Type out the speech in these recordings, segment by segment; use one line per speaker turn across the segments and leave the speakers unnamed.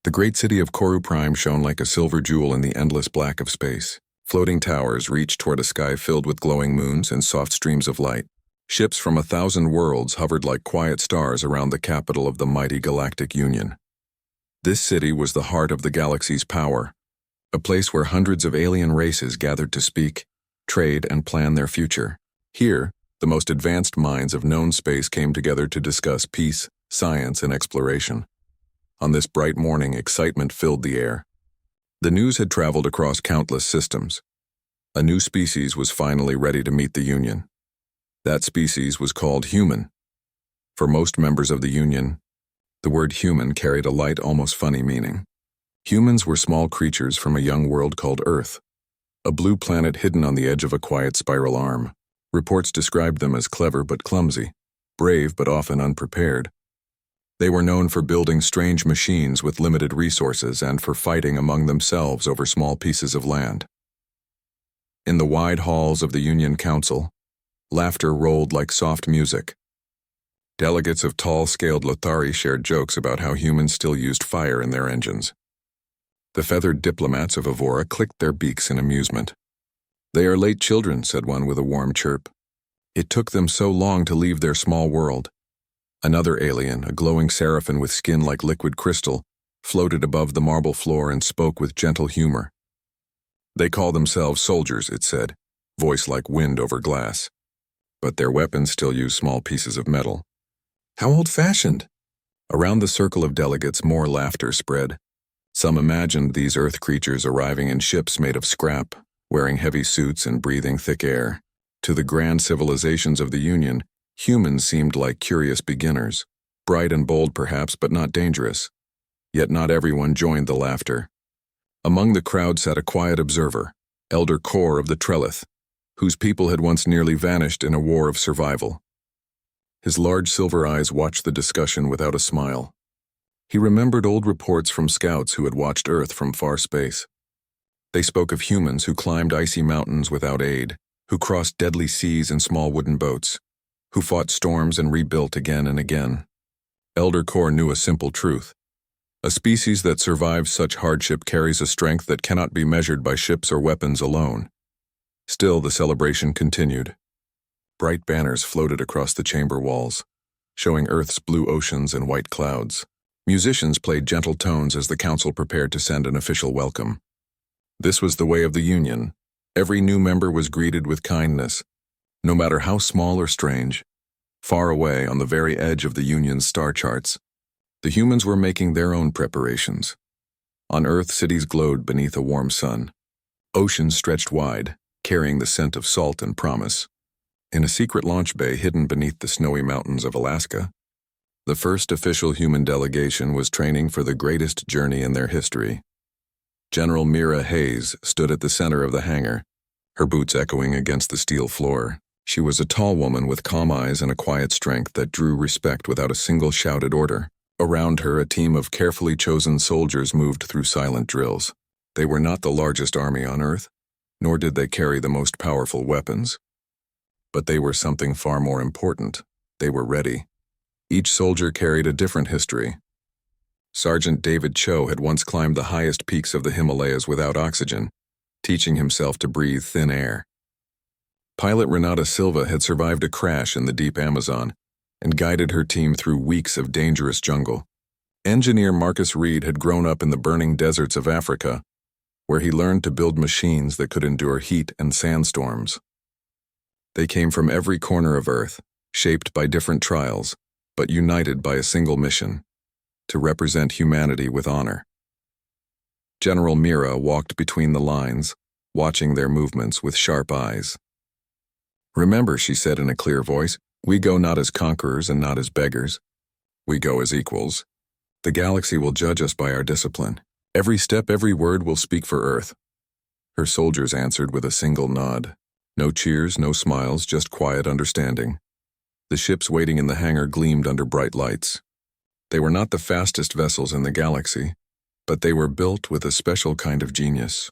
The great city of Prime shone like a silver jewel in the endless black of space. Floating towers reached toward a sky filled with glowing moons and soft streams of light. Ships from 1,000 worlds hovered like quiet stars around the capital of the mighty Galactic Union. This city was the heart of the galaxy's power, a place where hundreds of alien races gathered to speak, trade, and plan their future. Here, the most advanced minds of known space came together to discuss peace, science, and exploration. On this bright morning, excitement filled the air. The news had traveled across countless systems. A new species was finally ready to meet the Union. That species was called human. For most members of the Union, the word human carried a light, almost funny meaning. Humans were small creatures from a young world called Earth, a blue planet hidden on the edge of a quiet spiral arm. Reports described them as clever but clumsy, brave but often unprepared. They were known for building strange machines with limited resources and for fighting among themselves over small pieces of land. In the wide halls of the Union Council, laughter rolled like soft music. Delegates of tall-scaled Lothari shared jokes about how humans still used fire in their engines. The feathered diplomats of Avora clicked their beaks in amusement. "They are late children," said one with a warm chirp. "It took them so long to leave their small world." Another alien, a glowing seraphim with skin like liquid crystal, floated above the marble floor and spoke with gentle humor. "They call themselves soldiers," it said, voice like wind over glass. "But their weapons still use small pieces of metal." "How old-fashioned!" Around the circle of delegates, more laughter spread. Some imagined these Earth creatures arriving in ships made of scrap, wearing heavy suits and breathing thick air. To the grand civilizations of the Union, humans seemed like curious beginners, bright and bold perhaps, but not dangerous. Yet not everyone joined the laughter. Among the crowd sat a quiet observer, Elder Kor of the Trellith, whose people had once nearly vanished in a war of survival. His large silver eyes watched the discussion without a smile. He remembered old reports from scouts who had watched Earth from far space. They spoke of humans who climbed icy mountains without aid, who crossed deadly seas in small wooden boats, who fought storms and rebuilt again and again. Elder Kor knew a simple truth. A species that survives such hardship carries a strength that cannot be measured by ships or weapons alone. Still, the celebration continued. Bright banners floated across the chamber walls, showing Earth's blue oceans and white clouds. Musicians played gentle tones as the council prepared to send an official welcome. This was the way of the Union. Every new member was greeted with kindness, no matter how small or strange. Far away, on the very edge of the Union's star charts, the humans were making their own preparations. On Earth, cities glowed beneath a warm sun. Oceans stretched wide, carrying the scent of salt and promise. In a secret launch bay hidden beneath the snowy mountains of Alaska, the first official human delegation was training for the greatest journey in their history. General Mira Hayes stood at the center of the hangar, her boots echoing against the steel floor. She was a tall woman with calm eyes and a quiet strength that drew respect without a single shouted order. Around her, a team of carefully chosen soldiers moved through silent drills. They were not the largest army on Earth, nor did they carry the most powerful weapons. But they were something far more important. They were ready. Each soldier carried a different history. Sergeant David Cho had once climbed the highest peaks of the Himalayas without oxygen, teaching himself to breathe thin air. Pilot Renata Silva had survived a crash in the deep Amazon and guided her team through weeks of dangerous jungle. Engineer Marcus Reed had grown up in the burning deserts of Africa, where he learned to build machines that could endure heat and sandstorms. They came from every corner of Earth, shaped by different trials, but united by a single mission: to represent humanity with honor. General Mira walked between the lines, watching their movements with sharp eyes. "Remember," she said in a clear voice, "we go not as conquerors and not as beggars. We go as equals. The galaxy will judge us by our discipline. Every step, every word will speak for Earth." Her soldiers answered with a single nod. No cheers, no smiles, just quiet understanding. The ships waiting in the hangar gleamed under bright lights. They were not the fastest vessels in the galaxy, but they were built with a special kind of genius.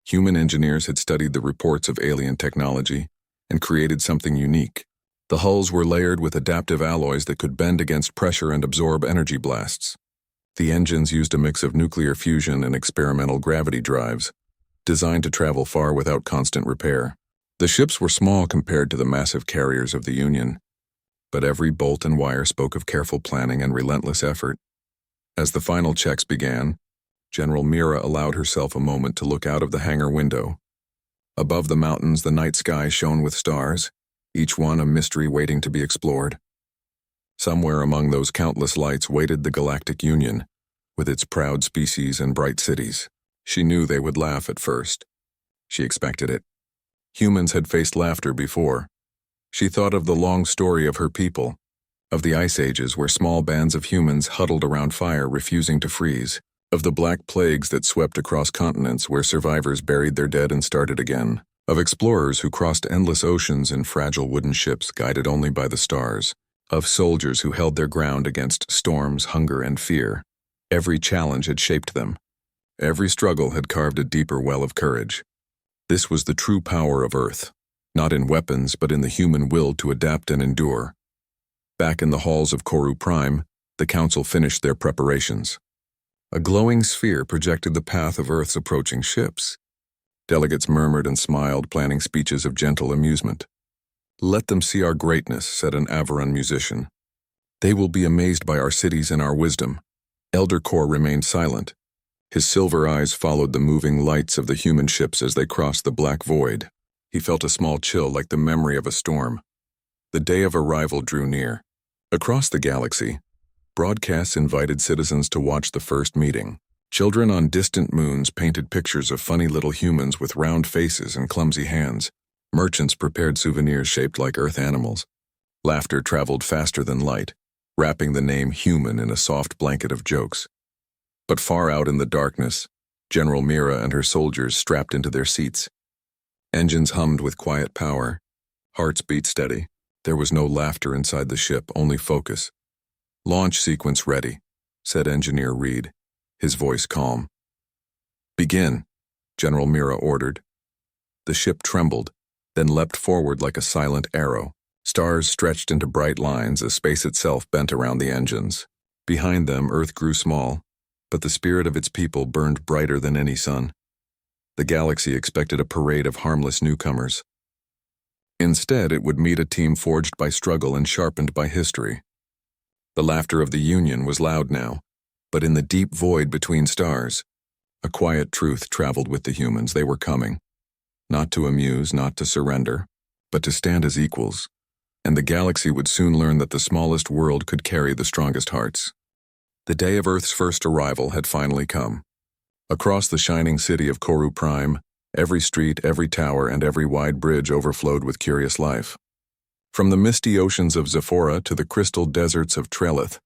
Human engineers had studied the reports of alien technology and created something unique. The hulls were layered with adaptive alloys that could bend against pressure and absorb energy blasts. The engines used a mix of nuclear fusion and experimental gravity drives, designed to travel far without constant repair. The ships were small compared to the massive carriers of the Union, but every bolt and wire spoke of careful planning and relentless effort. As the final checks began, General Mira allowed herself a moment to look out of the hangar window. Above the mountains, the night sky shone with stars, each one a mystery waiting to be explored. Somewhere among those countless lights waited the Galactic Union, with its proud species and bright cities. She knew they would laugh at first. She expected it. Humans had faced laughter before. She thought of the long story of her people, of the ice ages where small bands of humans huddled around fire refusing to freeze, of the black plagues that swept across continents where survivors buried their dead and started again, of explorers who crossed endless oceans in fragile wooden ships guided only by the stars, of soldiers who held their ground against storms, hunger, and fear. Every challenge had shaped them. Every struggle had carved a deeper well of courage. This was the true power of Earth, not in weapons but in the human will to adapt and endure. Back in the halls of CorusCAT, the Council finished their preparations. A glowing sphere projected the path of Earth's approaching ships. Delegates murmured and smiled, planning speeches of gentle amusement. "Let them see our greatness," said an Avaran musician. "They will be amazed by our cities and our wisdom." Elder Kor remained silent. His silver eyes followed the moving lights of the human ships as they crossed the black void. He felt a small chill like the memory of a storm. The day of arrival drew near. Across the galaxy, broadcasts invited citizens to watch the first meeting. Children on distant moons painted pictures of funny little humans with round faces and clumsy hands. Merchants prepared souvenirs shaped like Earth animals. Laughter traveled faster than light, wrapping the name human in a soft blanket of jokes. But far out in the darkness, General Mira and her soldiers strapped into their seats. Engines hummed with quiet power. Hearts beat steady. There was no laughter inside the ship, only focus. "Launch sequence ready," said Engineer Reed, his voice calm. "Begin," General Mira ordered. The ship trembled, then leapt forward like a silent arrow. Stars stretched into bright lines as space itself bent around the engines. Behind them, Earth grew small, but the spirit of its people burned brighter than any sun. The galaxy expected a parade of harmless newcomers. Instead, it would meet a team forged by struggle and sharpened by history. The laughter of the Union was loud now, but in the deep void between stars, a quiet truth traveled with the humans. They were coming, not to amuse, not to surrender, but to stand as equals, and the galaxy would soon learn that the smallest world could carry the strongest hearts. The day of Earth's first arrival had finally come. Across the shining city of CorusCAT, every street, every tower, and every wide bridge overflowed with curious life. From the misty oceans of Zephora to the crystal deserts of Trelith,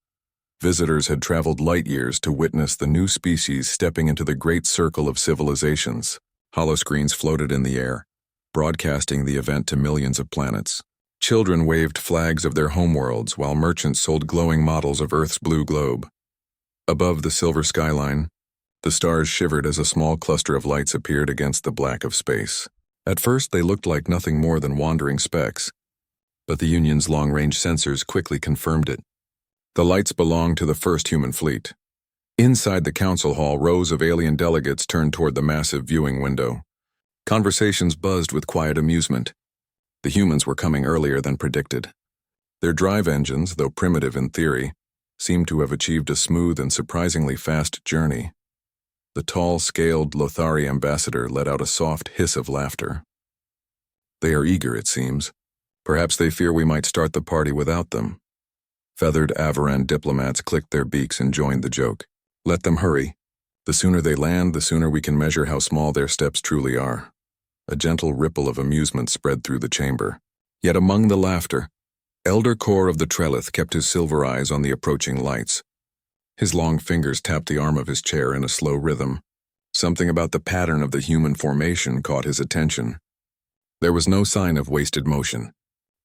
visitors had traveled light years to witness the new species stepping into the great circle of civilizations. Holoscreens floated in the air, broadcasting the event to millions of planets. Children waved flags of their homeworlds while merchants sold glowing models of Earth's blue globe. Above the silver skyline, the stars shivered as a small cluster of lights appeared against the black of space. At first, they looked like nothing more than wandering specks, but the Union's long-range sensors quickly confirmed it. The lights belonged to the first human fleet. Inside the council hall, rows of alien delegates turned toward the massive viewing window. Conversations buzzed with quiet amusement. The humans were coming earlier than predicted. Their drive engines, though primitive in theory, seemed to have achieved a smooth and surprisingly fast journey. The tall, scaled Lothari ambassador let out a soft hiss of laughter. "They are eager, it seems. Perhaps they fear we might start the party without them." Feathered Avaran diplomats clicked their beaks and joined the joke. "Let them hurry. The sooner they land, the sooner we can measure how small their steps truly are." A gentle ripple of amusement spread through the chamber. Yet among the laughter, Elder Kor of the Trelith kept his silver eyes on the approaching lights. His long fingers tapped the arm of his chair in a slow rhythm. Something about the pattern of the human formation caught his attention. There was no sign of wasted motion.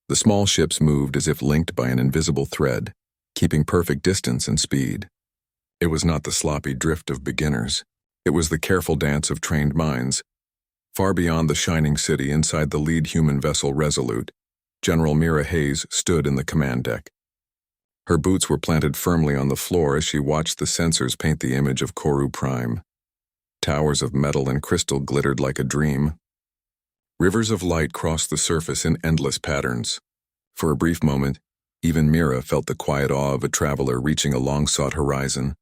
The small ships moved as if linked by an invisible thread, keeping perfect distance and speed. It was not the sloppy drift of beginners. It was the careful dance of trained minds. Far beyond the shining city, inside the lead human vessel Resolute, General Mira Hayes stood in the command deck. Her boots were planted firmly on the floor as she watched the sensors paint the image of Prime. Towers of metal and crystal glittered like a dream. Rivers of light crossed the surface in endless patterns. For a brief moment, even Mira felt the quiet awe of a traveler reaching a long-sought horizon.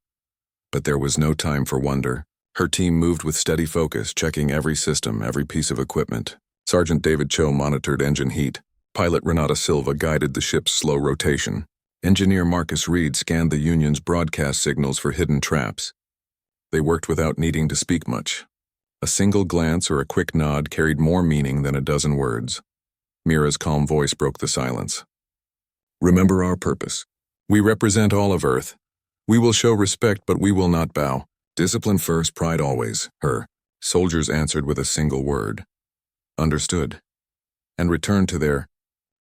But there was no time for wonder. Her team moved with steady focus, checking every system, every piece of equipment. Sergeant David Cho monitored engine heat. Pilot Renata Silva guided the ship's slow rotation. Engineer Marcus Reed scanned the Union's broadcast signals for hidden traps. They worked without needing to speak much. A single glance or a quick nod carried more meaning than a dozen words. Mira's calm voice broke the silence. Remember our purpose. We represent all of Earth. We will show respect, but we will not bow. Discipline first, pride always. Her soldiers answered with a single word. Understood. And returned to their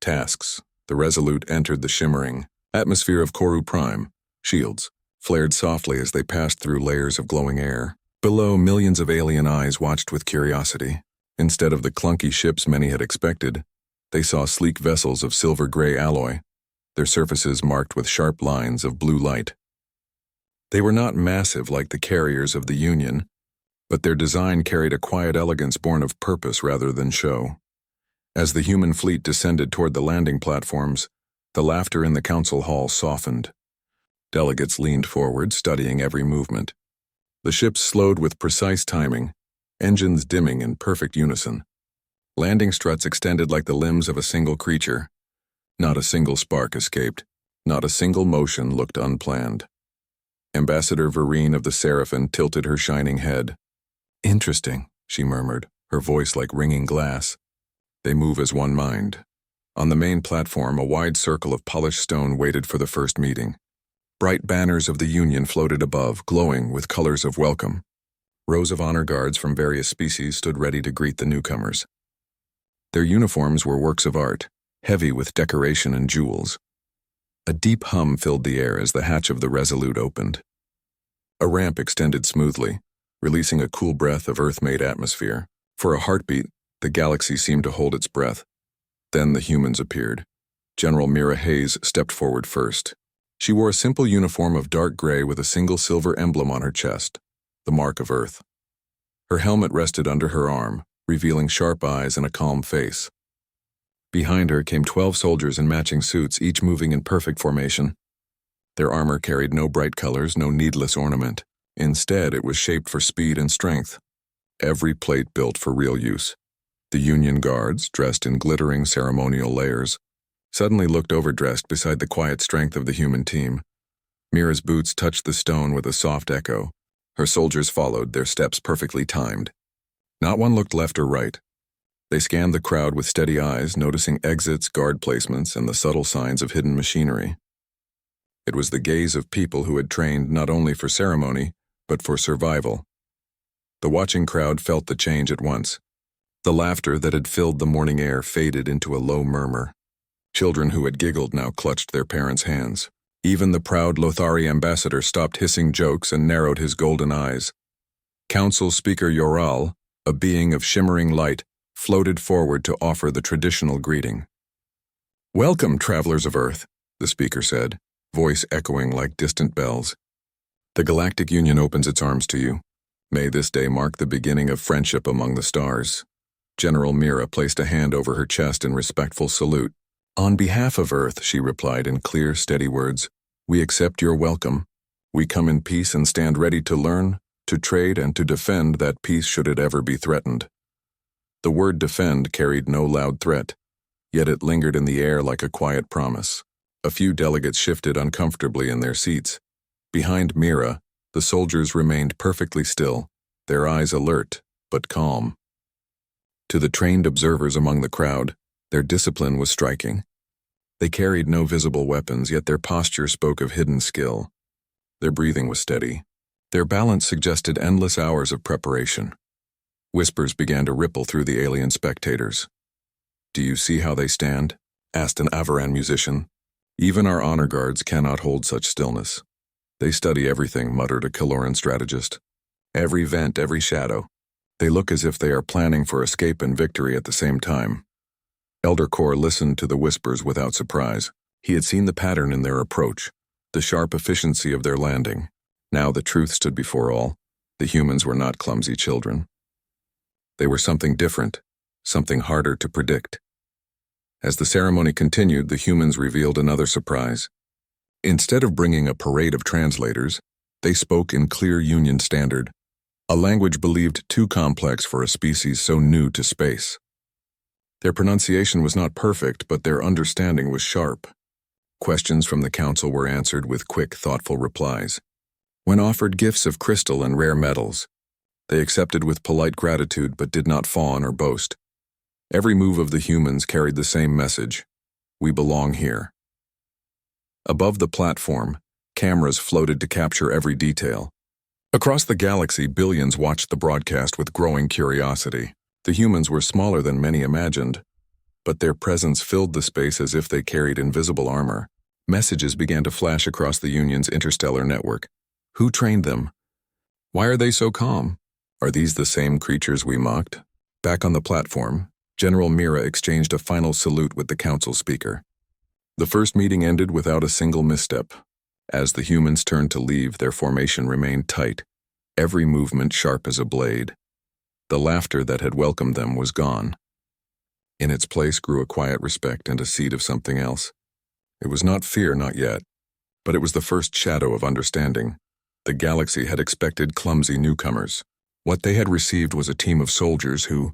tasks. The Resolute entered the shimmering atmosphere of Prime. Shields flared softly as they passed through layers of glowing air. Below, millions of alien eyes watched with curiosity. Instead of the clunky ships many had expected, they saw sleek vessels of silver-gray alloy, their surfaces marked with sharp lines of blue light. They were not massive like the carriers of the Union, but their design carried a quiet elegance born of purpose rather than show. As the human fleet descended toward the landing platforms, the laughter in the council hall softened. Delegates leaned forward, studying every movement. The ships slowed with precise timing, engines dimming in perfect unison. Landing struts extended like the limbs of a single creature. Not a single spark escaped. Not a single motion looked unplanned. Ambassador Vereen of the Seraphim tilted her shining head. Interesting, she murmured, her voice like ringing glass. They move as one mind. On the main platform, a wide circle of polished stone waited for the first meeting. Bright banners of the Union floated above, glowing with colors of welcome. Rows of honor guards from various species stood ready to greet the newcomers. Their uniforms were works of art, heavy with decoration and jewels. A deep hum filled the air as the hatch of the Resolute opened. A ramp extended smoothly, releasing a cool breath of Earth-made atmosphere. For a heartbeat, the galaxy seemed to hold its breath. Then the humans appeared. General Mira Hayes stepped forward first. She wore a simple uniform of dark gray with a single silver emblem on her chest, the mark of Earth. Her helmet rested under her arm, revealing sharp eyes and a calm face. Behind her came 12 soldiers in matching suits, each moving in perfect formation. Their armor carried no bright colors, no needless ornament. Instead, it was shaped for speed and strength. Every plate built for real use. The Union guards, dressed in glittering ceremonial layers, suddenly looked overdressed beside the quiet strength of the human team. Mira's boots touched the stone with a soft echo. Her soldiers followed, their steps perfectly timed. Not one looked left or right. They scanned the crowd with steady eyes, noticing exits, guard placements, and the subtle signs of hidden machinery. It was the gaze of people who had trained not only for ceremony, but for survival. The watching crowd felt the change at once. The laughter that had filled the morning air faded into a low murmur. Children who had giggled now clutched their parents' hands. Even the proud Lothari ambassador stopped hissing jokes and narrowed his golden eyes. Council Speaker Yoral, a being of shimmering light, floated forward to offer the traditional greeting. "Welcome, travelers of Earth," the speaker said, voice echoing like distant bells. "The Galactic Union opens its arms to you. May this day mark the beginning of friendship among the stars." General Mira placed a hand over her chest in respectful salute. "On behalf of Earth," she replied in clear, steady words, "we accept your welcome. We come in peace and stand ready to learn, to trade, and to defend that peace should it ever be threatened." The word defend carried no loud threat, yet it lingered in the air like a quiet promise. A few delegates shifted uncomfortably in their seats. Behind Mira, the soldiers remained perfectly still, their eyes alert, but calm. To the trained observers among the crowd, their discipline was striking. They carried no visible weapons, yet their posture spoke of hidden skill. Their breathing was steady. Their balance suggested endless hours of preparation. Whispers began to ripple through the alien spectators. "Do you see how they stand?" asked an Avaran musician. "Even our honor guards cannot hold such stillness. They study everything," muttered a Kaloran strategist. "Every vent, every shadow. They look as if they are planning for escape and victory at the same time." Elder Kor listened to the whispers without surprise. He had seen the pattern in their approach, the sharp efficiency of their landing. Now the truth stood before all. The humans were not clumsy children. They were something different, something harder to predict. As the ceremony continued, the humans revealed another surprise. Instead of bringing a parade of translators, they spoke in clear Union Standard, a language believed too complex for a species so new to space. Their pronunciation was not perfect, but their understanding was sharp. Questions from the council were answered with quick, thoughtful replies. When offered gifts of crystal and rare metals, they accepted with polite gratitude but did not fawn or boast. Every move of the humans carried the same message: we belong here. Above the platform, cameras floated to capture every detail. Across the galaxy, billions watched the broadcast with growing curiosity. The humans were smaller than many imagined, but their presence filled the space as if they carried invisible armor. Messages began to flash across the Union's interstellar network. Who trained them? Why are they so calm? Are these the same creatures we mocked? Back on the platform, General Mira exchanged a final salute with the council speaker. The first meeting ended without a single misstep. As the humans turned to leave, their formation remained tight, every movement sharp as a blade. The laughter that had welcomed them was gone. In its place grew a quiet respect and a seed of something else. It was not fear, not yet, but it was the first shadow of understanding. The galaxy had expected clumsy newcomers. What they had received was a team of soldiers who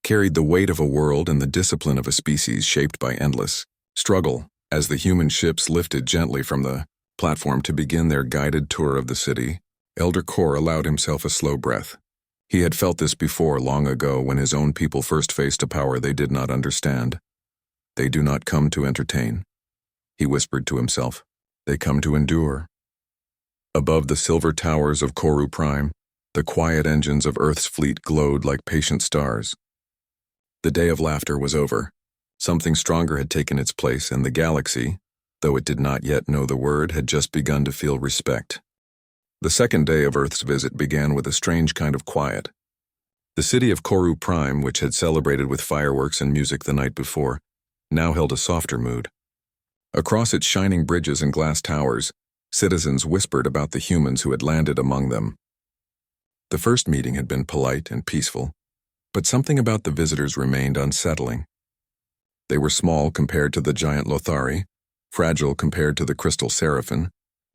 carried the weight of a world and the discipline of a species shaped by endless struggle. As the human ships lifted gently from the platform to begin their guided tour of the city, Elder Kor allowed himself a slow breath. He had felt this before, long ago, when his own people first faced a power they did not understand. They do not come to entertain, he whispered to himself. They come to endure. Above the silver towers of CosmicAdventures, the quiet engines of Earth's fleet glowed like patient stars. The day of laughter was over. Something stronger had taken its place, and the galaxy, though it did not yet know the word, had just begun to feel respect. The second day of Earth's visit began with a strange kind of quiet. The city of CosmicAdventures, which had celebrated with fireworks and music the night before, now held a softer mood. Across its shining bridges and glass towers, citizens whispered about the humans who had landed among them. The first meeting had been polite and peaceful, but something about the visitors remained unsettling. They were small compared to the giant Lothari, fragile compared to the crystal Seraphim,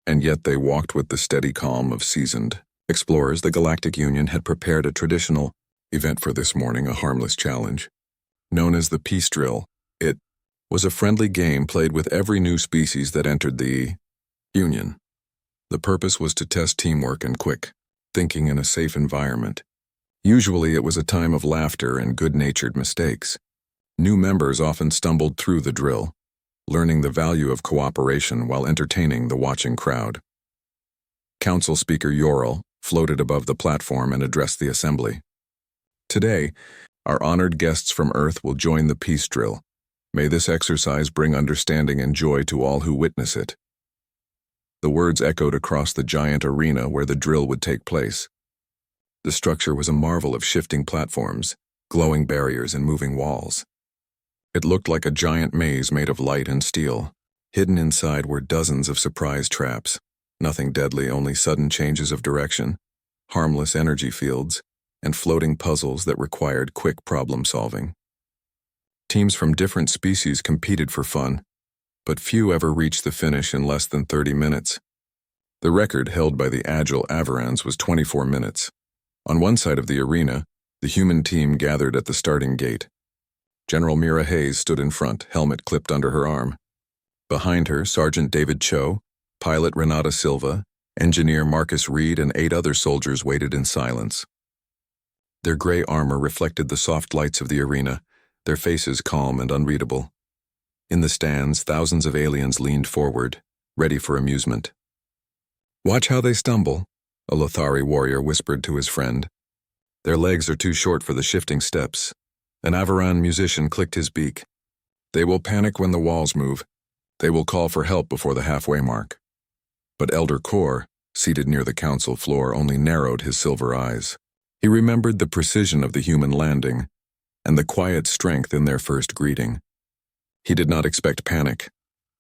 and yet they walked with the steady calm of seasoned explorers. The Galactic Union had prepared a traditional event for this morning, a harmless challenge. Known as the Peace Drill, it was a friendly game played with every new species that entered the Union. The purpose was to test teamwork and quick thinking in a safe environment. Usually it was a time of laughter and good-natured mistakes. New members often stumbled through the drill, learning the value of cooperation while entertaining the watching crowd. Council Speaker Yorl floated above the platform and addressed the assembly. Today, our honored guests from Earth will join the peace drill. May this exercise bring understanding and joy to all who witness it. The words echoed across the giant arena where the drill would take place. The structure was a marvel of shifting platforms, glowing barriers, and moving walls. It looked like a giant maze made of light and steel. Hidden inside were dozens of surprise traps. Nothing deadly, only sudden changes of direction, harmless energy fields, and floating puzzles that required quick problem-solving. Teams from different species competed for fun, but few ever reached the finish in less than 30 minutes. The record held by the agile Avarans was 24 minutes. On one side of the arena, the human team gathered at the starting gate. General Mira Hayes stood in front, helmet clipped under her arm. Behind her, Sergeant David Cho, pilot Renata Silva, engineer Marcus Reed, and 8 other soldiers waited in silence. Their gray armor reflected the soft lights of the arena, their faces calm and unreadable. In the stands, thousands of aliens leaned forward, ready for amusement. "Watch how they stumble," a Lothari warrior whispered to his friend. "Their legs are too short for the shifting steps." An Avaran musician clicked his beak. "They will panic when the walls move. They will call for help before the halfway mark." But Elder Kor, seated near the council floor, only narrowed his silver eyes. He remembered the precision of the human landing and the quiet strength in their first greeting. He did not expect panic,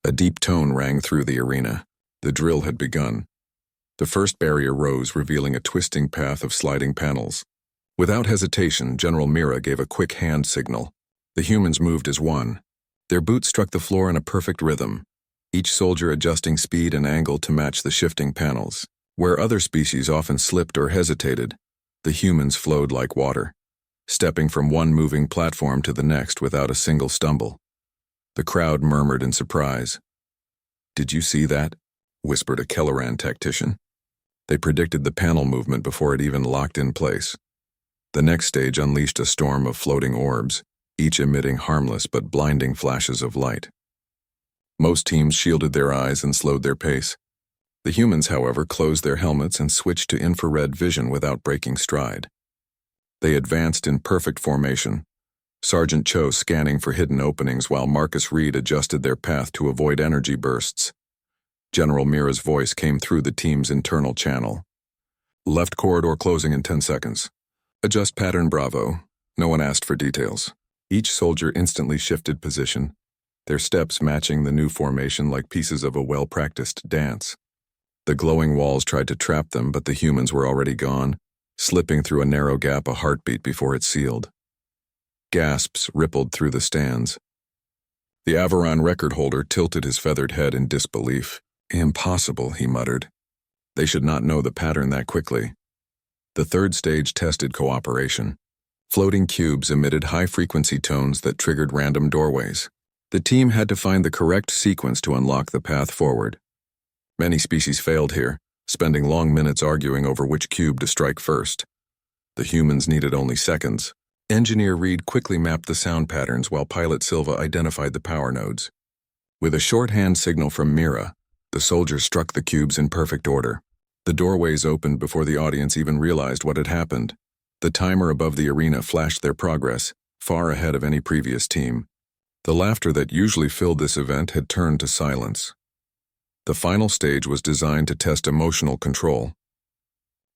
A deep tone rang through the arena. The drill had begun. The first barrier rose, revealing a twisting path of sliding panels. Without hesitation, General Mira gave a quick hand signal. The humans moved as one. Their boots struck the floor in a perfect rhythm, each soldier adjusting speed and angle to match the shifting panels. Where other species often slipped or hesitated, the humans flowed like water, stepping from one moving platform to the next without a single stumble. The crowd murmured in surprise. "Did you see that?" whispered a Kelleran tactician. They predicted the panel movement before it even locked in place. The next stage unleashed a storm of floating orbs, each emitting harmless but blinding flashes of light. Most teams shielded their eyes and slowed their pace. The humans, however, closed their helmets and switched to infrared vision without breaking stride. They advanced in perfect formation, Sergeant Cho scanning for hidden openings while Marcus Reed adjusted their path to avoid energy bursts. General Mira's voice came through the team's internal channel. "Left corridor closing in 10 seconds. Adjust pattern Bravo." No one asked for details. Each soldier instantly shifted position, their steps matching the new formation like pieces of a well-practiced dance. The glowing walls tried to trap them, but the humans were already gone, slipping through a narrow gap a heartbeat before it sealed. Gasps rippled through the stands. The Avaran record holder tilted his feathered head in disbelief. "Impossible," he muttered. They should not know the pattern that quickly. The third stage tested cooperation. Floating cubes emitted high-frequency tones that triggered random doorways. The team had to find the correct sequence to unlock the path forward. Many species failed here, spending long minutes arguing over which cube to strike first. The humans needed only seconds. Engineer Reed quickly mapped the sound patterns while Pilot Silva identified the power nodes. With a shorthand signal from Mira, the soldiers struck the cubes in perfect order. The doorways opened before the audience even realized what had happened. The timer above the arena flashed their progress, far ahead of any previous team. The laughter that usually filled this event had turned to silence. The final stage was designed to test emotional control.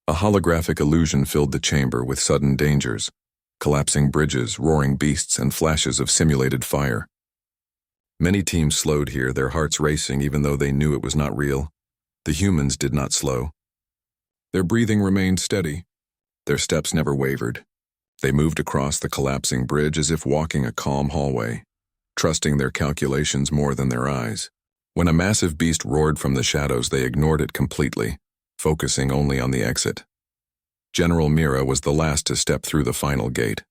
A holographic illusion filled the chamber with sudden dangers, collapsing bridges, roaring beasts, and flashes of simulated fire. Many teams slowed here, their hearts racing even though they knew it was not real. The humans did not slow. Their breathing remained steady. Their steps never wavered. They moved across the collapsing bridge as if walking a calm hallway, trusting their calculations more than their eyes. When a massive beast roared from the shadows, they ignored it completely, focusing only on the exit. General Mira was the last to step through the final gate.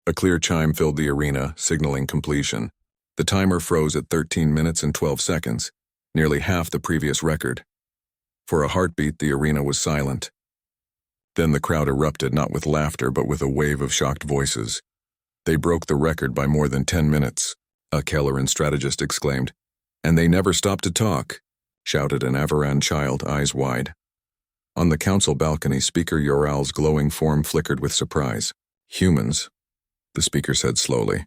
A clear chime filled the arena, signaling completion. The timer froze at 13 minutes and 12 seconds, nearly half the previous record. For a heartbeat, the arena was silent. Then the crowd erupted, not with laughter, but with a wave of shocked voices. "They broke the record by more than 10 minutes, a Kelleran strategist exclaimed. "And they never stopped to talk," shouted an Avaran child, eyes wide. On the council balcony, Speaker Yoral's glowing form flickered with surprise. "Humans," the speaker said slowly.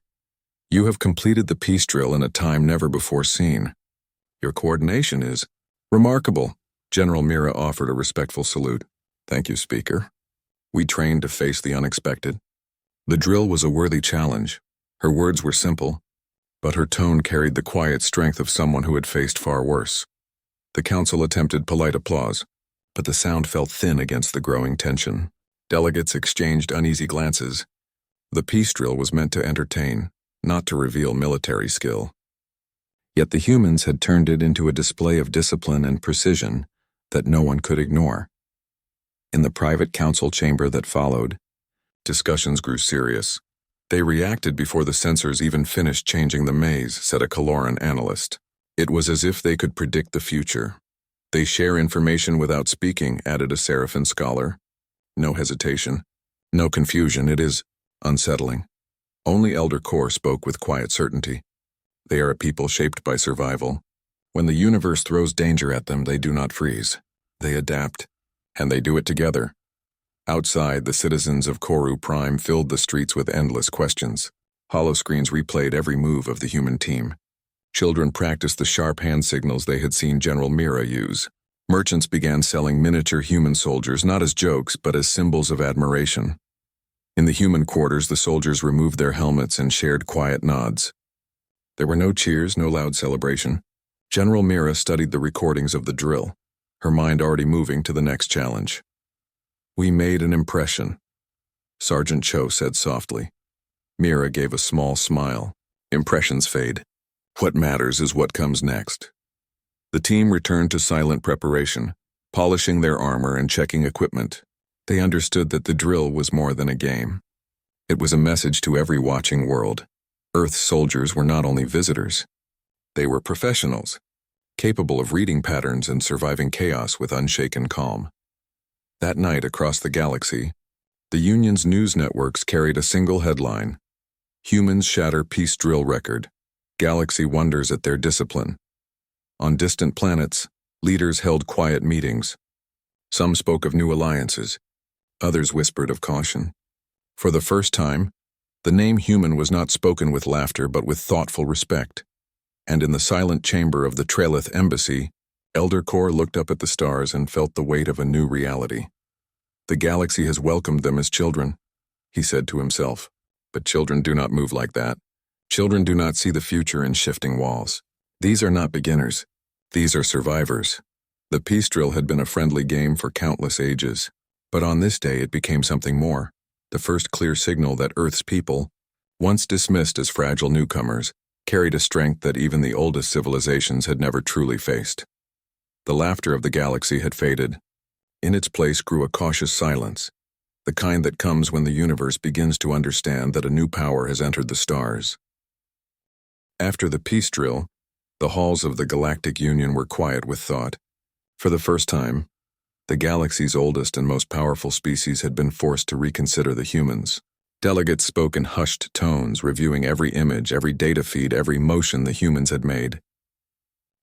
"You have completed the peace drill in a time never before seen. Your coordination is remarkable." General Mira offered a respectful salute. "Thank you, Speaker. We trained to face the unexpected." The drill was a worthy challenge. Her words were simple, but her tone carried the quiet strength of someone who had faced far worse. The council attempted polite applause, but the sound felt thin against the growing tension. Delegates exchanged uneasy glances. The peace drill was meant to entertain, not to reveal military skill. Yet the humans had turned it into a display of discipline and precision that no one could ignore. In the private council chamber that followed, discussions grew serious. "They reacted before the sensors even finished changing the maze," said a Kelleran analyst. "It was as if they could predict the future." "They share information without speaking," added a Seraphin scholar. No hesitation, no confusion. It is unsettling. Only Elder Core spoke with quiet certainty. "They are a people shaped by survival. When the universe throws danger at them, they do not freeze. They adapt, and they do it together." Outside, the citizens of Koru Prime filled the streets with endless questions. Holoscreens replayed every move of the human team. Children practiced the sharp hand signals they had seen General Mira use. Merchants began selling miniature human soldiers not as jokes but as symbols of admiration. In the human quarters, the soldiers removed their helmets and shared quiet nods. There were no cheers, no loud celebration, General Mira studied the recordings of the drill, her mind already moving to the next challenge. "We made an impression," Sergeant Cho said softly. Mira gave a small smile. "Impressions fade. What matters is what comes next." The team returned to silent preparation, polishing their armor and checking equipment. They understood that the drill was more than a game. It was a message to every watching world. Earth's soldiers were not only visitors. They were professionals, capable of reading patterns and surviving chaos with unshaken calm. That night across the galaxy, the Union's news networks carried a single headline: "Humans shatter peace drill record. Galaxy wonders at their discipline." On distant planets, leaders held quiet meetings. Some spoke of new alliances. Others whispered of caution. For the first time, the name human was not spoken with laughter but with thoughtful respect. And in the silent chamber of the Trelith embassy, Elder Kor looked up at the stars and felt the weight of a new reality. "The galaxy has welcomed them as children," he said to himself. But children do not move like that. Children do not see the future in shifting walls. These are not beginners. These are survivors. The peace drill had been a friendly game for countless ages. But on this day it became something more. The first clear signal that Earth's people, once dismissed as fragile newcomers, carried a strength that even the oldest civilizations had never truly faced. The laughter of the galaxy had faded. In its place grew a cautious silence, the kind that comes when the universe begins to understand that a new power has entered the stars. After the peace drill, the halls of the Galactic Union were quiet with thought. For the first time, the galaxy's oldest and most powerful species had been forced to reconsider the humans. Delegates spoke in hushed tones, reviewing every image, every data feed, every motion the humans had made.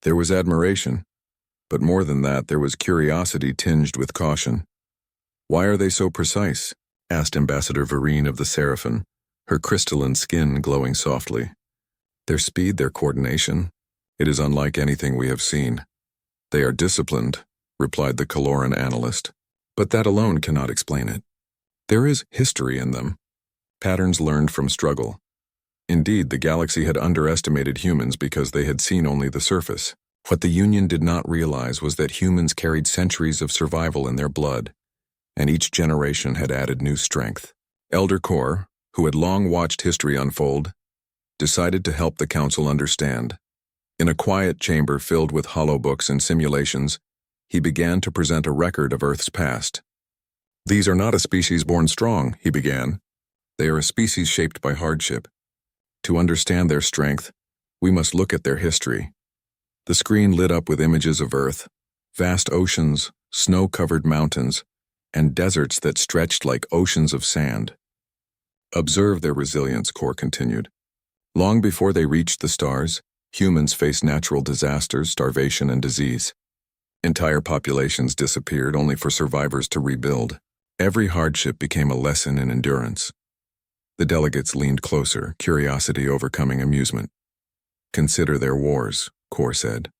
There was admiration, but more than that, there was curiosity tinged with caution. "Why are they so precise?" asked Ambassador Vereen of the Seraphim, her crystalline skin glowing softly. "Their speed, their coordination, it is unlike anything we have seen." "They are disciplined," replied the Caloran analyst, "but that alone cannot explain it. There is history in them, patterns learned from struggle. Indeed, the galaxy had underestimated humans because they had seen only the surface. What the Union did not realize was that humans carried centuries of survival in their blood, and each generation had added new strength. Elder Kor, who had long watched history unfold, decided to help the Council understand. In a quiet chamber filled with holobooks and simulations, he began to present a record of Earth's past. "These are not a species born strong," he began. "They are a species shaped by hardship. To understand their strength, we must look at their history." The screen lit up with images of Earth, vast oceans, snow-covered mountains, and deserts that stretched like oceans of sand. "Observe their resilience," Kor continued. "Long before they reached the stars, humans faced natural disasters, starvation, and disease. Entire populations disappeared only for survivors to rebuild. Every hardship became a lesson in endurance." The delegates leaned closer, curiosity overcoming amusement. "Consider their wars," Kor said.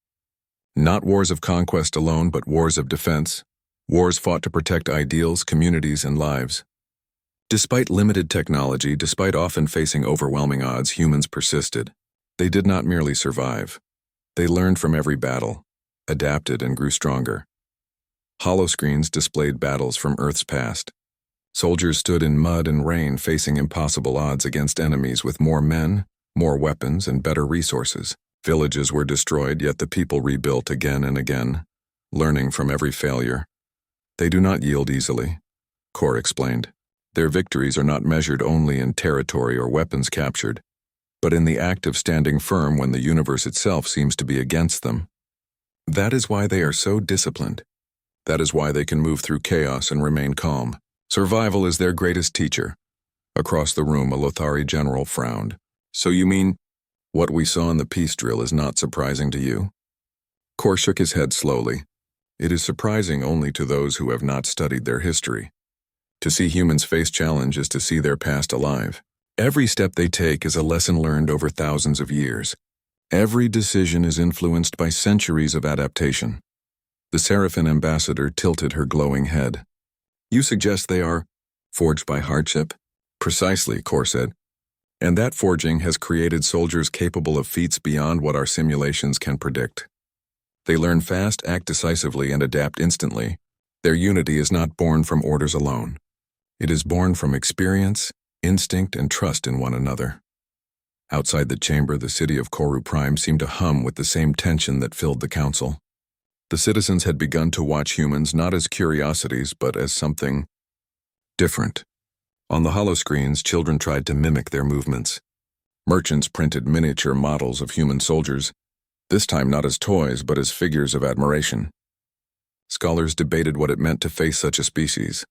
"Not wars of conquest alone, but wars of defense. Wars fought to protect ideals, communities, and lives. Despite limited technology, despite often facing overwhelming odds, humans persisted. They did not merely survive. They learned from every battle, adapted, and grew stronger." Holoscreens displayed battles from Earth's past. Soldiers stood in mud and rain facing impossible odds against enemies with more men, more weapons, and better resources. Villages were destroyed, yet the people rebuilt again and again, learning from every failure. "They do not yield easily," Kor explained. "Their victories are not measured only in territory or weapons captured, but in the act of standing firm when the universe itself seems to be against them. That is why they are so disciplined. That is why they can move through chaos and remain calm. Survival is their greatest teacher." Across the room, a Lothari general frowned. "So you mean what we saw in the peace drill is not surprising to you?" Kor shook his head slowly. "It is surprising only to those who have not studied their history. To see humans face challenge is to see their past alive. Every step they take is a lesson learned over thousands of years. Every decision is influenced by centuries of adaptation." The Seraphim ambassador tilted her glowing head. "You suggest they are forged by hardship?" "Precisely," Kor said. "And that forging has created soldiers capable of feats beyond what our simulations can predict. They learn fast, act decisively, and adapt instantly. Their unity is not born from orders alone. It is born from experience, instinct, and trust in one another. Outside the chamber, the city of Prime seemed to hum with the same tension that filled the council. The citizens had begun to watch humans not as curiosities, but as something different. On the holoscreens, children tried to mimic their movements. Merchants printed miniature models of human soldiers, this time not as toys, but as figures of admiration. Scholars debated what it meant to face such a species.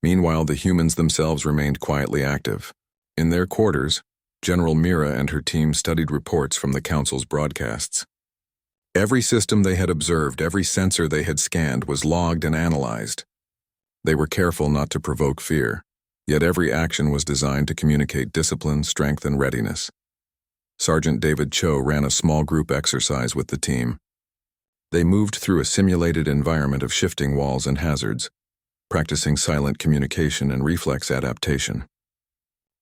Meanwhile, the humans themselves remained quietly active. In their quarters, General Mira and her team studied reports from the Council's broadcasts. Every system they had observed, every sensor they had scanned was logged and analyzed. They were careful not to provoke fear, yet every action was designed to communicate discipline, strength, and readiness. Sergeant David Cho ran a small group exercise with the team. They moved through a simulated environment of shifting walls and hazards, practicing silent communication and reflex adaptation.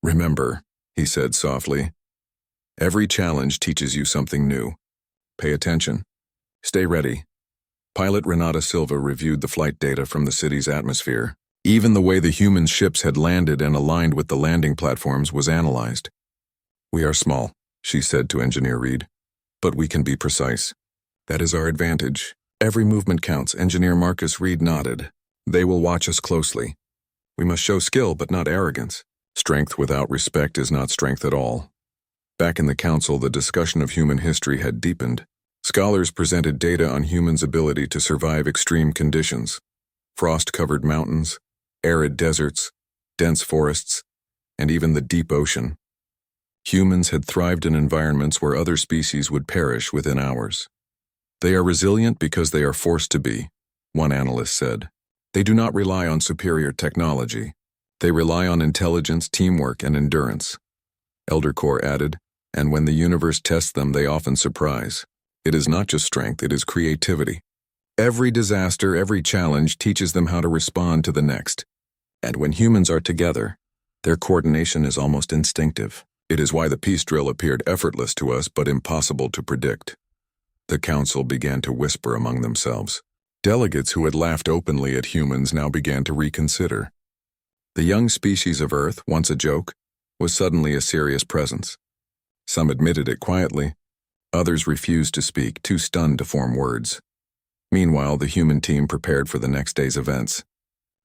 "Remember," he said softly, "every challenge teaches you something new. Pay attention. Stay ready." Pilot Renata Silva reviewed the flight data from the city's atmosphere. Even the way the human ships had landed and aligned with the landing platforms was analyzed. "We are small," she said to Engineer Reed, "but we can be precise. That is our advantage. Every movement counts." Engineer Marcus Reed nodded. "They will watch us closely. We must show skill, but not arrogance. Strength without respect is not strength at all." Back in the council, the discussion of human history had deepened. Scholars presented data on humans' ability to survive extreme conditions: frost-covered mountains, arid deserts, dense forests, and even the deep ocean. Humans had thrived in environments where other species would perish within hours. "They are resilient because they are forced to be," one analyst said. "They do not rely on superior technology. They rely on intelligence, teamwork, and endurance." Elder Core added, "And when the universe tests them, they often surprise. It is not just strength, it is creativity. Every disaster, every challenge teaches them how to respond to the next. And when humans are together, their coordination is almost instinctive. It is why the peace drill appeared effortless to us but impossible to predict." The council began to whisper among themselves. Delegates who had laughed openly at humans now began to reconsider. The young species of Earth, once a joke, was suddenly a serious presence. Some admitted it quietly. Others refused to speak, too stunned to form words. Meanwhile, the human team prepared for the next day's events.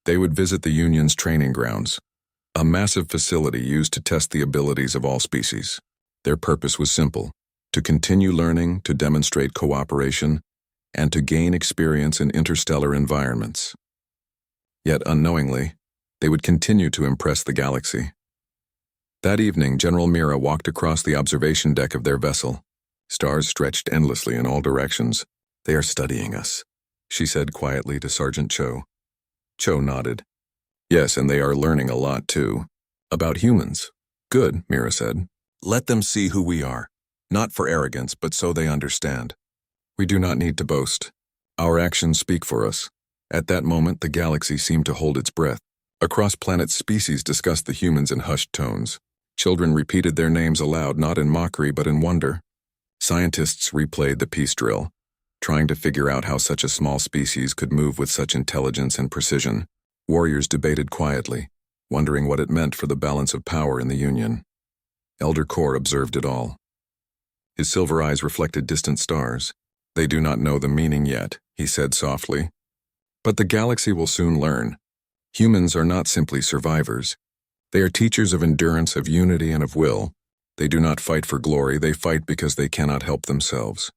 They would visit the Union's training grounds, a massive facility used to test the abilities of all species. Their purpose was simple: to continue learning, to demonstrate cooperation, and to gain experience in interstellar environments. Yet unknowingly, they would continue to impress the galaxy. That evening, General Mira walked across the observation deck of their vessel. Stars stretched endlessly in all directions. "They are studying us," she said quietly to Sergeant Cho. Cho nodded. "Yes, and they are learning a lot too. About humans." "Good," Mira said. "Let them see who we are. Not for arrogance, but so they understand. We do not need to boast. Our actions speak for us." At that moment, the galaxy seemed to hold its breath. Across-planet species discussed the humans in hushed tones. Children repeated their names aloud, not in mockery but in wonder. Scientists replayed the peace drill, trying to figure out how such a small species could move with such intelligence and precision. Warriors debated quietly, wondering what it meant for the balance of power in the Union. Elder Core observed it all. His silver eyes reflected distant stars. "They do not know the meaning yet," he said softly. "But the galaxy will soon learn. Humans are not simply survivors. They are teachers of endurance, of unity, and of will. They do not fight for glory, they fight because they cannot help themselves.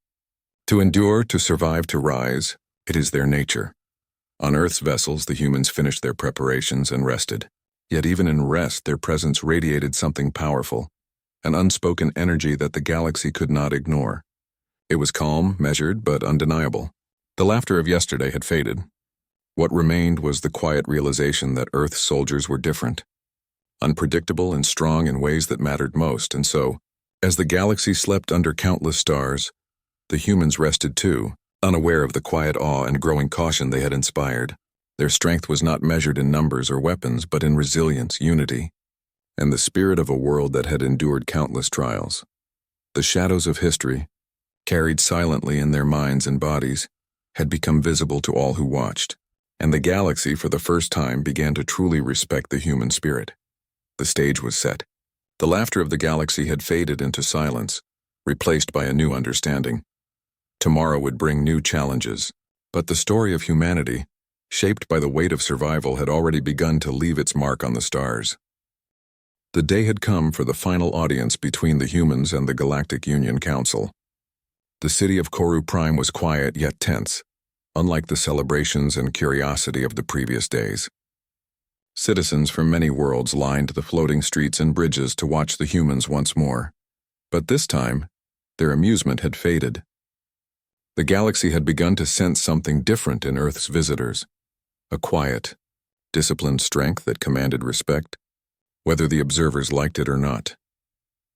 To endure, to survive, to rise, it is their nature." On Earth's vessels, the humans finished their preparations and rested. Yet even in rest, their presence radiated something powerful, an unspoken energy that the galaxy could not ignore. It was calm, measured, but undeniable. The laughter of yesterday had faded. What remained was the quiet realization that Earth's soldiers were different, unpredictable and strong in ways that mattered most, and so, as the galaxy slept under countless stars, the humans rested too, unaware of the quiet awe and growing caution they had inspired. Their strength was not measured in numbers or weapons, but in resilience, unity, and the spirit of a world that had endured countless trials. The shadows of history, carried silently in their minds and bodies, had become visible to all who watched, and the galaxy for the first time began to truly respect the human spirit. The stage was set. The laughter of the galaxy had faded into silence, replaced by a new understanding. Tomorrow would bring new challenges, but the story of humanity, shaped by the weight of survival, had already begun to leave its mark on the stars. The day had come for the final audience between the humans and the Galactic Union Council. The city of Prime was quiet yet tense, unlike the celebrations and curiosity of the previous days. Citizens from many worlds lined the floating streets and bridges to watch the humans once more. But this time, their amusement had faded. The galaxy had begun to sense something different in Earth's visitors. A quiet, disciplined strength that commanded respect, whether the observers liked it or not.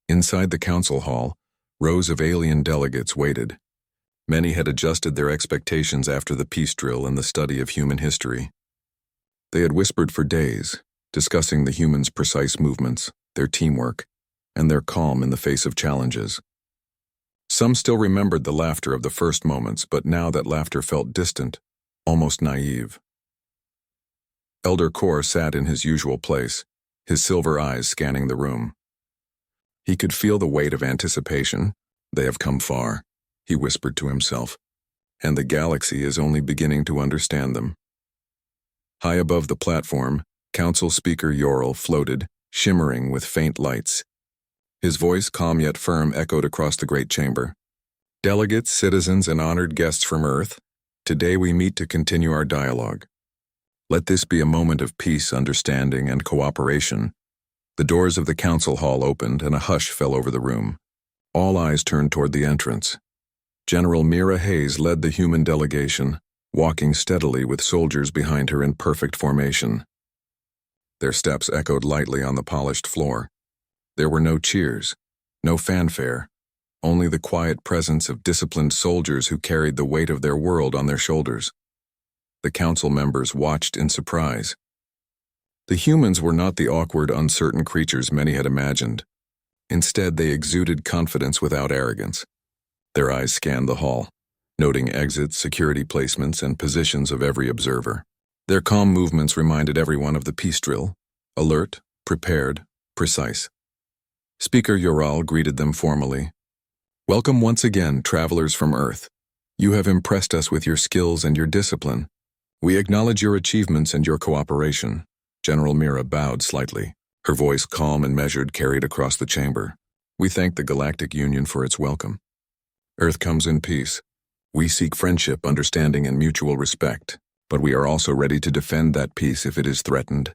Inside the council hall, rows of alien delegates waited. Many had adjusted their expectations after the peace drill and the study of human history. They had whispered for days, discussing the humans' precise movements, their teamwork, and their calm in the face of challenges. Some still remembered the laughter of the first moments, but now that laughter felt distant, almost naive. Elder Kor sat in his usual place, his silver eyes scanning the room. He could feel the weight of anticipation. They have come far, he whispered to himself, and the galaxy is only beginning to understand them. High above the platform, Council Speaker Yorl floated, shimmering with faint lights. His voice, calm yet firm, echoed across the great chamber. Delegates, citizens, and honored guests from Earth, today we meet to continue our dialogue. Let this be a moment of peace, understanding, and cooperation. The doors of the council hall opened and a hush fell over the room. All eyes turned toward the entrance. General Mira Hayes led the human delegation, walking steadily with soldiers behind her in perfect formation. Their steps echoed lightly on the polished floor. There were no cheers, no fanfare, only the quiet presence of disciplined soldiers who carried the weight of their world on their shoulders. The council members watched in surprise. The humans were not the awkward, uncertain creatures many had imagined. Instead, they exuded confidence without arrogance. Their eyes scanned the hall, noting exits, security placements, and positions of every observer. Their calm movements reminded everyone of the peace drill, alert, prepared, precise. Speaker Yoral greeted them formally. Welcome once again, travelers from Earth. You have impressed us with your skills and your discipline. We acknowledge your achievements and your cooperation. General Mira bowed slightly. Her voice, calm and measured, carried across the chamber. We thank the Galactic Union for its welcome. Earth comes in peace. We seek friendship, understanding, and mutual respect, but we are also ready to defend that peace if it is threatened.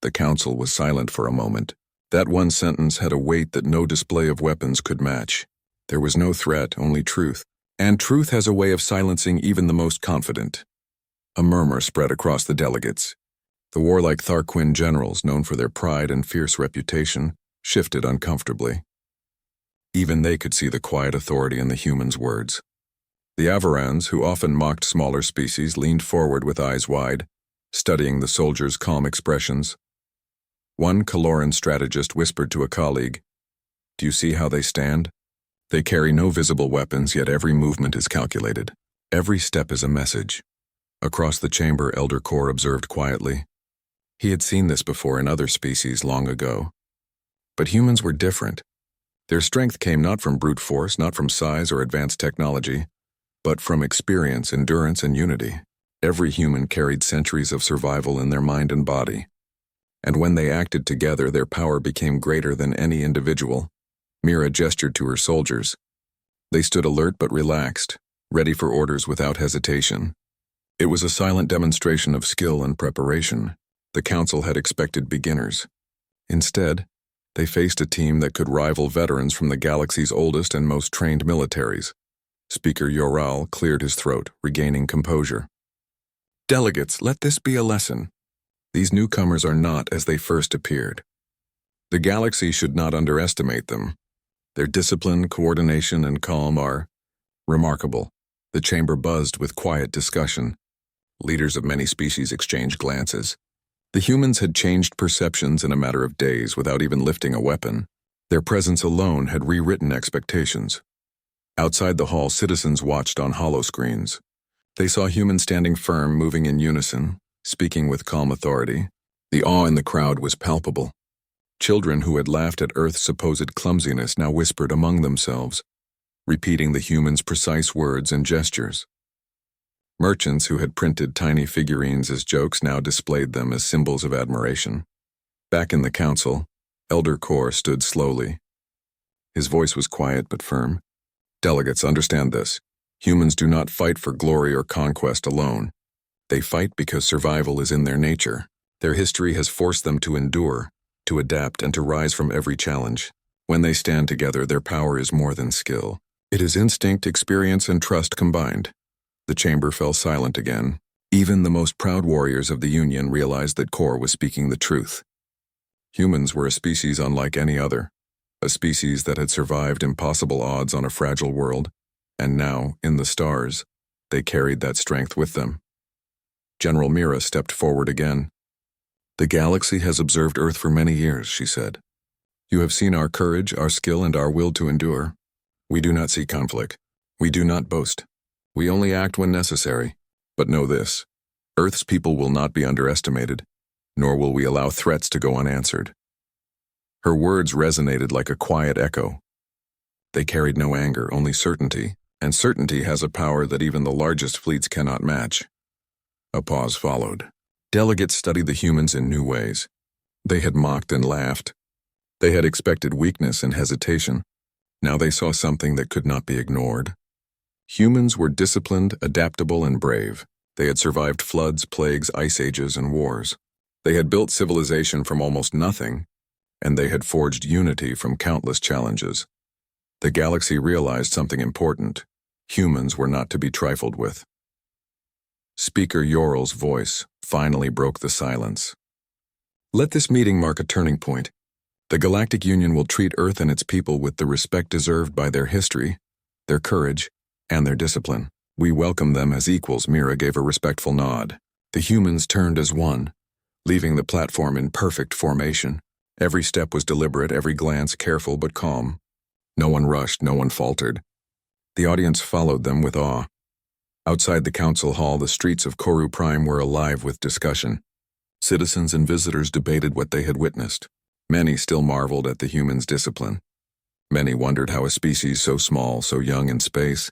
The council was silent for a moment. That one sentence had a weight that no display of weapons could match. There was no threat, only truth. And truth has a way of silencing even the most confident. A murmur spread across the delegates. The warlike Tharquin generals, known for their pride and fierce reputation, shifted uncomfortably. Even they could see the quiet authority in the humans' words. The Avarans, who often mocked smaller species, leaned forward with eyes wide, studying the soldiers' calm expressions. One Kaloran strategist whispered to a colleague, "Do you see how they stand? They carry no visible weapons, yet every movement is calculated. Every step is a message." Across the chamber, Elder Kor observed quietly. He had seen this before in other species long ago. But humans were different. Their strength came not from brute force, not from size or advanced technology, but from experience, endurance, and unity. Every human carried centuries of survival in their mind and body. And when they acted together, their power became greater than any individual. Mira gestured to her soldiers. They stood alert but relaxed, ready for orders without hesitation. It was a silent demonstration of skill and preparation. The council had expected beginners. Instead, they faced a team that could rival veterans from the galaxy's oldest and most trained militaries. Speaker Yoral cleared his throat, regaining composure. Delegates, let this be a lesson. These newcomers are not as they first appeared. The galaxy should not underestimate them. Their discipline, coordination, and calm are remarkable. The chamber buzzed with quiet discussion. Leaders of many species exchanged glances. The humans had changed perceptions in a matter of days without even lifting a weapon. Their presence alone had rewritten expectations. Outside the hall, citizens watched on holoscreens. They saw humans standing firm, moving in unison, speaking with calm authority. The awe in the crowd was palpable. Children who had laughed at Earth's supposed clumsiness now whispered among themselves, repeating the humans' precise words and gestures. Merchants who had printed tiny figurines as jokes now displayed them as symbols of admiration. Back in the council, Elder Kor stood slowly. His voice was quiet but firm. Delegates, understand this. Humans do not fight for glory or conquest alone. They fight because survival is in their nature. Their history has forced them to endure, to adapt, and to rise from every challenge. When they stand together, their power is more than skill. It is instinct, experience, and trust combined. The chamber fell silent again. Even the most proud warriors of the Union realized that Kor was speaking the truth. Humans were a species unlike any other, a species that had survived impossible odds on a fragile world, and now, in the stars, they carried that strength with them. General Mira stepped forward again. "The galaxy has observed Earth for many years," she said. "You have seen our courage, our skill, and our will to endure. We do not seek conflict. We do not boast. We only act when necessary. But know this, Earth's people will not be underestimated, nor will we allow threats to go unanswered." Her words resonated like a quiet echo. They carried no anger, only certainty, and certainty has a power that even the largest fleets cannot match. A pause followed. Delegates studied the humans in new ways. They had mocked and laughed. They had expected weakness and hesitation. Now they saw something that could not be ignored. Humans were disciplined, adaptable, and brave. They had survived floods, plagues, ice ages, and wars. They had built civilization from almost nothing, and they had forged unity from countless challenges. The galaxy realized something important. Humans were not to be trifled with. Speaker Yorl's voice finally broke the silence. "Let this meeting mark a turning point. The Galactic Union will treat Earth and its people with the respect deserved by their history, their courage, and their discipline. We welcome them as equals." Mira gave a respectful nod. The humans turned as one, leaving the platform in perfect formation. Every step was deliberate, every glance careful but calm. No one rushed, no one faltered. The audience followed them with awe. Outside the council hall, the streets of CorusCant were alive with discussion. Citizens and visitors debated what they had witnessed. Many still marveled at the humans' discipline. Many wondered how a species so small, so young in space,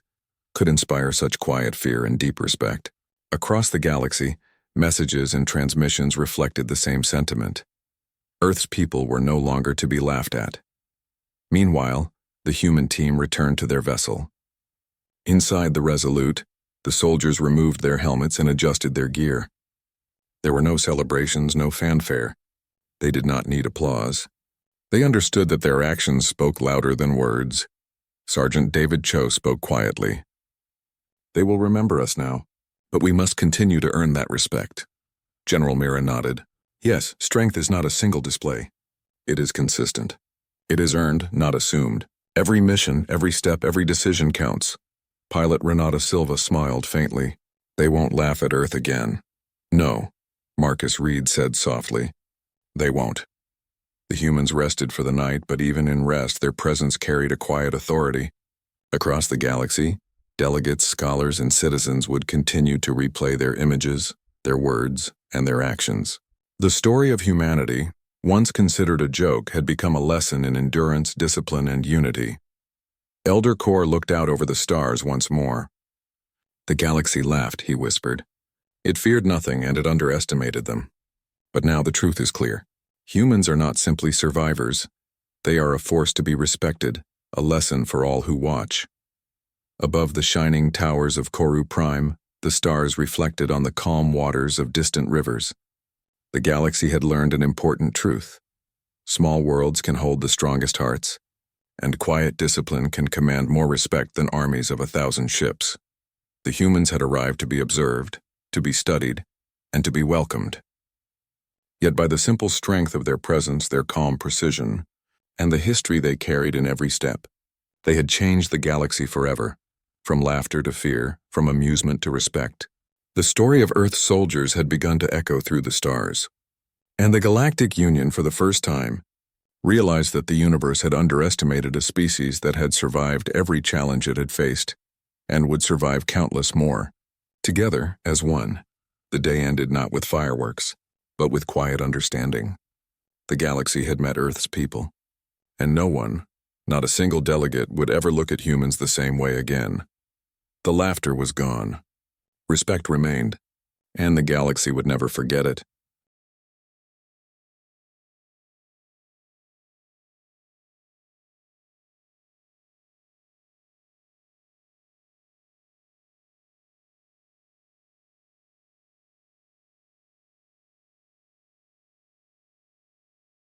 could inspire such quiet fear and deep respect. Across the galaxy, messages and transmissions reflected the same sentiment. Earth's people were no longer to be laughed at. Meanwhile, the human team returned to their vessel. Inside the Resolute, the soldiers removed their helmets and adjusted their gear. There were no celebrations, no fanfare. They did not need applause. They understood that their actions spoke louder than words. Sergeant David Cho spoke quietly. "They will remember us now, but we must continue to earn that respect." General Mira nodded. "Yes, strength is not a single display. It is consistent. It is earned, not assumed. Every mission, every step, every decision counts." Pilot Renata Silva smiled faintly. "They won't laugh at Earth again." "No," Marcus Reed said softly. "They won't." The humans rested for the night, but even in rest, their presence carried a quiet authority. Across the galaxy, delegates, scholars, and citizens would continue to replay their images, their words, and their actions. The story of humanity, once considered a joke, had become a lesson in endurance, discipline, and unity. Elder Kor looked out over the stars once more. "The galaxy laughed," he whispered. "It feared nothing, and it underestimated them. But now the truth is clear. Humans are not simply survivors. They are a force to be respected, a lesson for all who watch." Above the shining towers of CorusCant, the stars reflected on the calm waters of distant rivers. The galaxy had learned an important truth. Small worlds can hold the strongest hearts, and quiet discipline can command more respect than armies of 1,000 ships. The humans had arrived to be observed, to be studied, and to be welcomed. Yet by the simple strength of their presence, their calm precision, and the history they carried in every step, they had changed the galaxy forever, from laughter to fear, from amusement to respect. The story of Earth's soldiers had begun to echo through the stars. And the Galactic Union, for the first time, realized that the universe had underestimated a species that had survived every challenge it had faced, and would survive countless more. Together, as one, the day ended not with fireworks, but with quiet understanding. The galaxy had met Earth's people, and no one, not a single delegate, would ever look at humans the same way again. The laughter was gone. Respect remained, and the galaxy would never forget it.